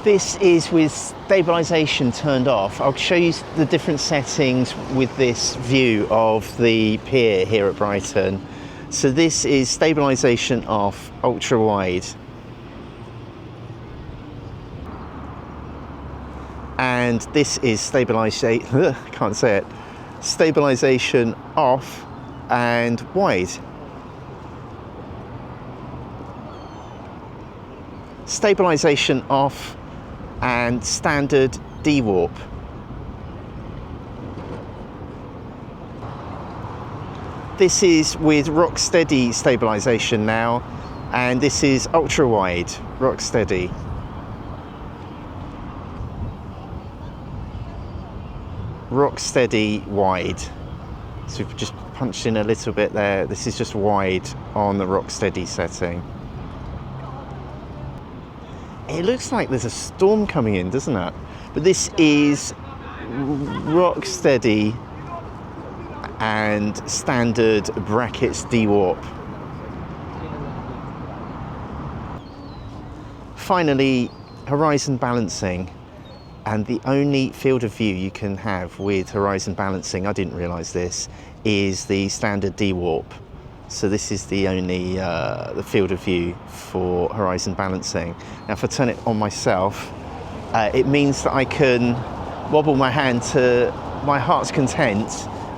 This is with stabilization turned off. I'll show you the different settings with this view of the pier here at Brighton. So this is stabilization off, ultra wide. And this is stabilization, can't say it, stabilization off and wide. Stabilization off and standard Dewarp. This is with RockSteady stabilization now, and this is ultra wide RockSteady. RockSteady wide. So we've just punched in a little bit there. This is just wide on the RockSteady setting. It looks like there's a storm coming in, doesn't it? But this is RockSteady and standard brackets Dewarp. Finally, horizon balancing. And the only field of view you can have with horizon balancing, I didn't realise this, is the standard Dewarp. So this is the only the field of view for horizon balancing. Now if I turn it on myself, it means that I can wobble my hand to my heart's content,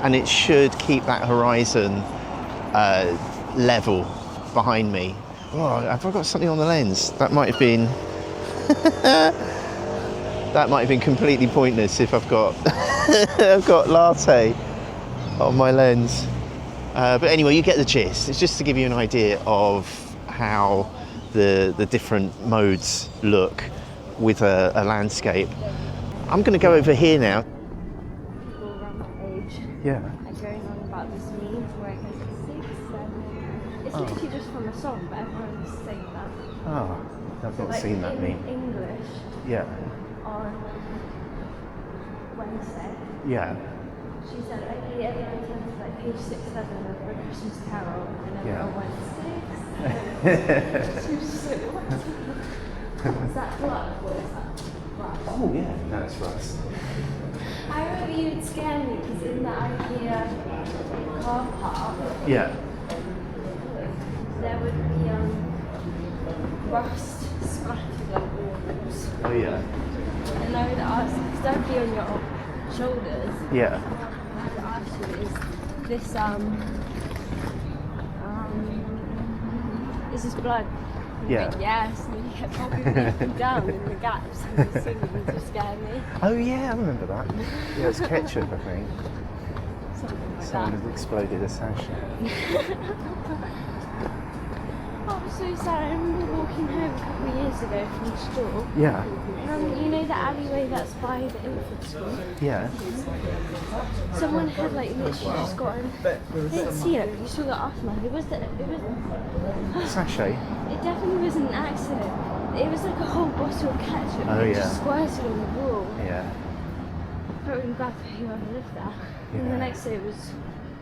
and it should keep that horizon level behind me. Oh, have I got something on the lens? That might have been that might have been completely pointless if I've got I've got latte on my lens. But anyway, you get the gist. It's just to give you an idea of how the different modes look with a landscape. I'm going to go over here now. People around my age Yeah. are going on about this meme where it goes 6, 7. It's literally just from a song, but everyone's saying that. Oh, I've not Like, seen that in meme. English Yeah. on Wednesday. Yeah. She said, okay, everyone turns to like page 6, 7 of A Christmas Carol, and everyone went 6. She was just like, what? Is that blood or is that rust? Oh yeah, no, it's Russ. I remember you would scare me because in the IKEA car park, Yeah. there would be rust splattered like walls. Oh yeah. And I would ask, because that would be on your shoulders. Yeah. I would ask you, is this is this blood? And you'd Yeah. be like, yes, and then you kept popping me down in the gaps and you singing to scare me. Oh yeah, I remember that. Yeah, it's ketchup, I think. Something like Someone that. had exploded a sachet. Oh, I'm so sad. I remember walking home a couple of years ago from school. Yeah. And you know the alleyway that's by the infant school? Yeah. Someone had like literally just gotten. I didn't see it, but you saw the aftermath. It was. Sachet. It definitely was an accident. It was like a whole bottle of ketchup. Oh, that yeah. just squirted on the wall. Yeah. Felt really bad for whoever lived there. And Yeah. the next day it was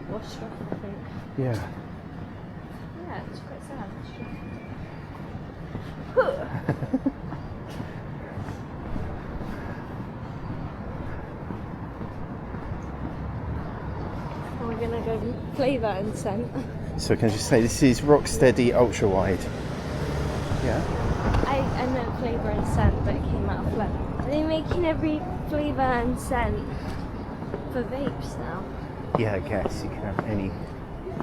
washed off, I think. Yeah. Yeah, it was quite sad. We're gonna go flavour and scent. So can I just say this is RockSteady ultra wide. Yeah. I meant flavour and scent, but it came out of flavour. Are they making every flavour and scent for vapes now? Yeah, I guess you can have any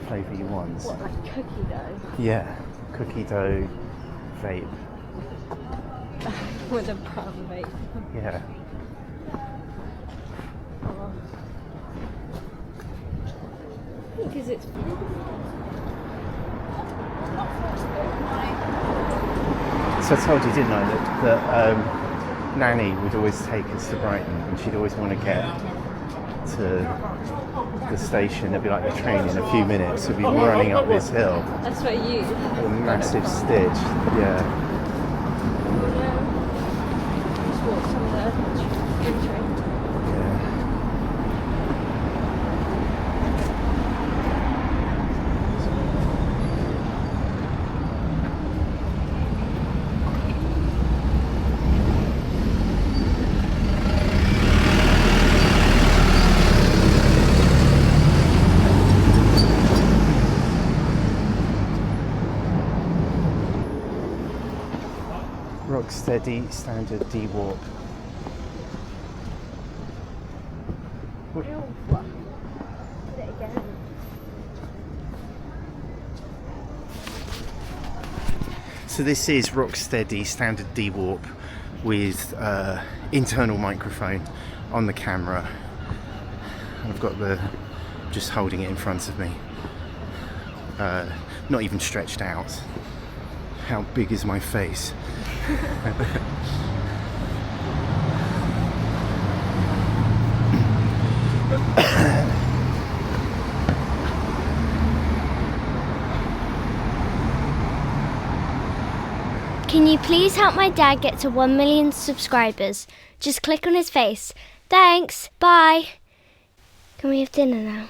flavour you want. What, like cookie dough? Yeah. Cookie dough, vape. With a brown vape. Yeah. Oh. Because it's. So I told you, didn't I, that Nanny would always take us to Brighton, and she'd always want to get to the station. There'd be like a train in a few minutes. We'd be running up this hill. That's what you. A massive stitch. Yeah. Just walk some of the train. Yeah. RockSteady standard Dewarp. Did it again. So this is RockSteady standard Dewarp with internal microphone on the camera. I've got just holding it in front of me. Not even stretched out. How big is my face? Can you please help my dad get to 1 million subscribers? Just click on his face. Thanks. Bye. Can we have dinner now?